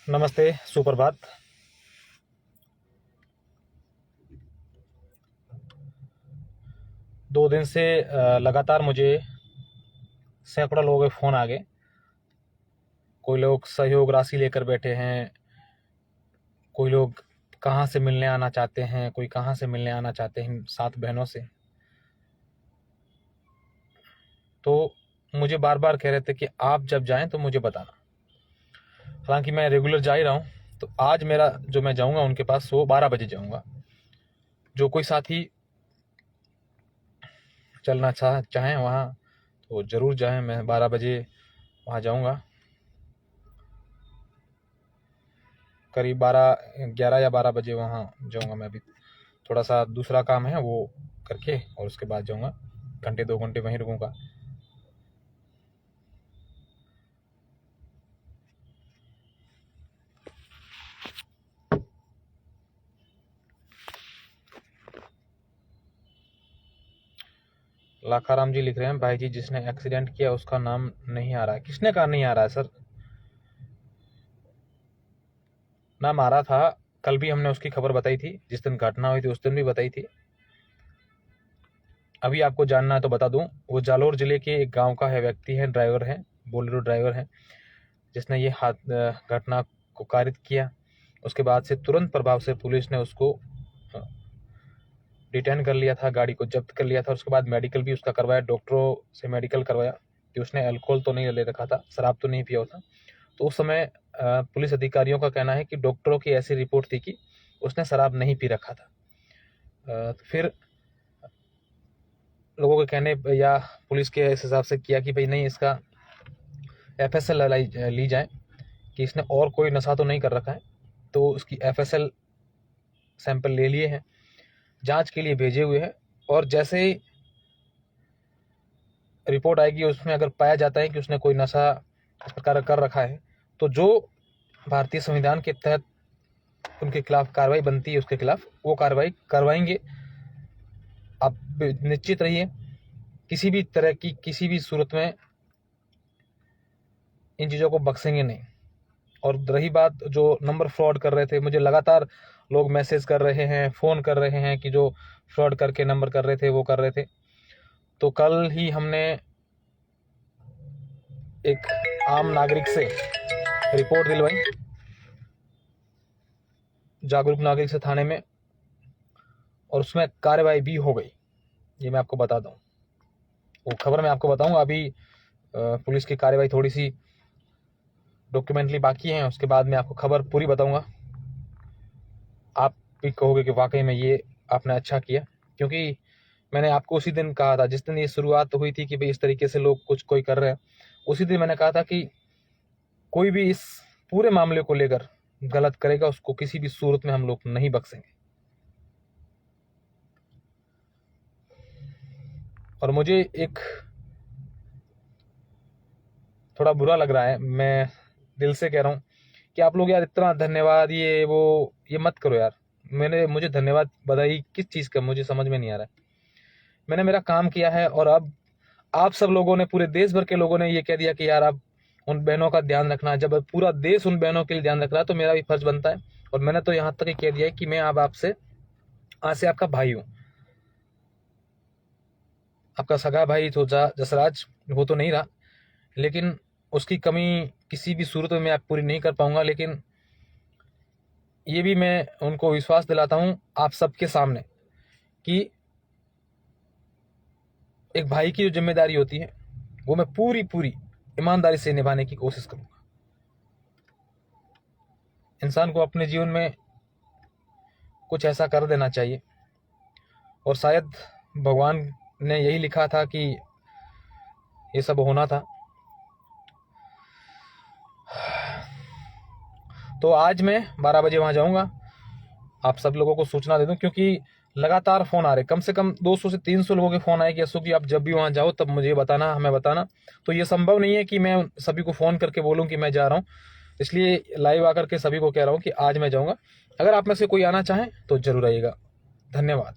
नमस्ते, सुप्रभात। दो दिन से लगातार मुझे सैकड़ों लोगों के फ़ोन आ गए। कोई लोग सहयोग राशि लेकर बैठे हैं, कोई लोग कहाँ से मिलने आना चाहते हैं, कोई कहाँ से मिलने आना चाहते हैं 7 बहनों से। तो मुझे बार-बार कह रहे थे कि आप जब जाएँ तो मुझे बताना। हालाँकि मैं रेगुलर जा ही रहा हूँ, तो आज मेरा जो मैं जाऊँगा उनके पास वो 12 बजे जाऊँगा। जो कोई साथी चलना चाहें वहाँ तो ज़रूर जाएँ। मैं 12 बजे वहाँ जाऊँगा। करीब 11 या 12 बजे वहाँ जाऊँगा। मैं अभी थोड़ा सा दूसरा काम है वो करके और उसके बाद जाऊँगा। घंटे 2 घंटे वहीं रुकूँगा। लाखाराम जी लिख रहे हैं, भाई जी जिसने एक्सीडेंट किया उसका नाम नहीं आ रहा है। किसने कहा नहीं आ रहा है सर? नाम आ रहा था। कल भी हमने उसकी खबर बताई थी, जिस दिन घटना हुई थी उस दिन भी बताई थी। अभी आपको जानना है तो बता दूं, वो जालोर जिले के एक गांव का है, व्यक्ति है, ड्राइवर है, बोलेरो ड्राइवर है, जिसने ये घटना को कारित किया। उसके बाद से तुरंत प्रभाव से पुलिस ने उसको डिटेन कर लिया था, गाड़ी को जब्त कर लिया था। उसके बाद मेडिकल भी उसका करवाया, डॉक्टरों से मेडिकल करवाया कि उसने अल्कोहल तो नहीं ले रखा था, शराब तो नहीं पिया होता। तो उस समय पुलिस अधिकारियों का कहना है कि डॉक्टरों की ऐसी रिपोर्ट थी कि उसने शराब नहीं पी रखा था। फिर लोगों के कहने या पुलिस के इस हिसाब से किया कि भाई नहीं, इसका FSL ली जाए कि इसने और कोई नशा तो नहीं कर रखा है। तो उसकी FSL सैंपल ले लिए हैं, जांच के लिए भेजे हुए हैं। और जैसे ही रिपोर्ट आएगी उसमें अगर पाया जाता है कि उसने कोई नशा इस प्रकार कर रखा है, तो जो भारतीय संविधान के तहत उनके खिलाफ कार्रवाई बनती है, उसके खिलाफ वो कार्रवाई करवाएंगे। आप निश्चित रहिए, किसी भी तरह की किसी भी सूरत में इन चीज़ों को बख्शेंगे नहीं। और रही बात जो नंबर फ्रॉड कर रहे थे, मुझे लगातार लोग मैसेज कर रहे हैं, फ़ोन कर रहे हैं कि जो फ्रॉड करके नंबर कर रहे थे वो कर रहे थे। तो कल ही हमने एक आम नागरिक से रिपोर्ट दिलवाई, जागरूक नागरिक से थाने में, और उसमें कार्रवाई भी हो गई। ये मैं आपको बता दूं, वो खबर मैं आपको बताऊंगा। अभी पुलिस की कार्रवाई थोड़ी सी डॉक्यूमेंटली बाकी है, उसके बाद मैं आपको खबर पूरी बताऊंगा। आप भी कहोगे कि वाकई में ये आपने अच्छा किया, क्योंकि मैंने आपको उसी दिन कहा था, जिस दिन ये शुरुआत हुई थी कि भाई इस तरीके से लोग कोई कर रहे हैं, उसी दिन मैंने कहा था कि कोई भी इस पूरे मामले को लेकर गलत करेगा उसको किसी भी सूरत में हम लोग नहीं बख्शेंगे। और मुझे एक थोड़ा बुरा लग रहा है, मैं दिल से कह रहा हूँ कि आप लोग यार इतना धन्यवाद ये मत करो यार। मुझे धन्यवाद बधाई किस चीज़ का मुझे समझ में नहीं आ रहा है। मैंने मेरा काम किया है और अब आप सब लोगों ने, पूरे देश भर के लोगों ने ये कह दिया कि यार आप उन बहनों का ध्यान रखना। जब पूरा देश उन बहनों के लिए ध्यान रख रहा है तो मेरा भी फर्ज बनता है। और मैंने तो यहाँ तक ही कह दिया है कि मैं अब आपसे आज से आपका भाई हूँ। आपका सगा भाई तो जसराज वो तो नहीं रहा, लेकिन उसकी कमी किसी भी सूरत में मैं आप पूरी नहीं कर पाऊंगा। लेकिन ये भी मैं उनको विश्वास दिलाता हूँ आप सबके सामने कि एक भाई की जो जिम्मेदारी होती है वो मैं पूरी पूरी ईमानदारी से निभाने की कोशिश करूंगा। इंसान को अपने जीवन में कुछ ऐसा कर देना चाहिए, और शायद भगवान ने यही लिखा था कि ये सब होना था। तो आज मैं 12 बजे वहाँ जाऊँगा। आप सब लोगों को सूचना दे दूँ, क्योंकि लगातार फ़ोन आ रहे, कम से कम 200 से 300 लोगों के फ़ोन आए कि अशोक जी आप जब भी वहाँ जाओ तब मुझे बताना, हमें बताना। तो ये संभव नहीं है कि मैं सभी को फ़ोन करके बोलूँ कि मैं जा रहा हूँ, इसलिए लाइव आकर के सभी को कह रहा हूँ कि आज मैं जाऊँगा। अगर आप में से कोई आना चाहें तो ज़रूर आइएगा। धन्यवाद।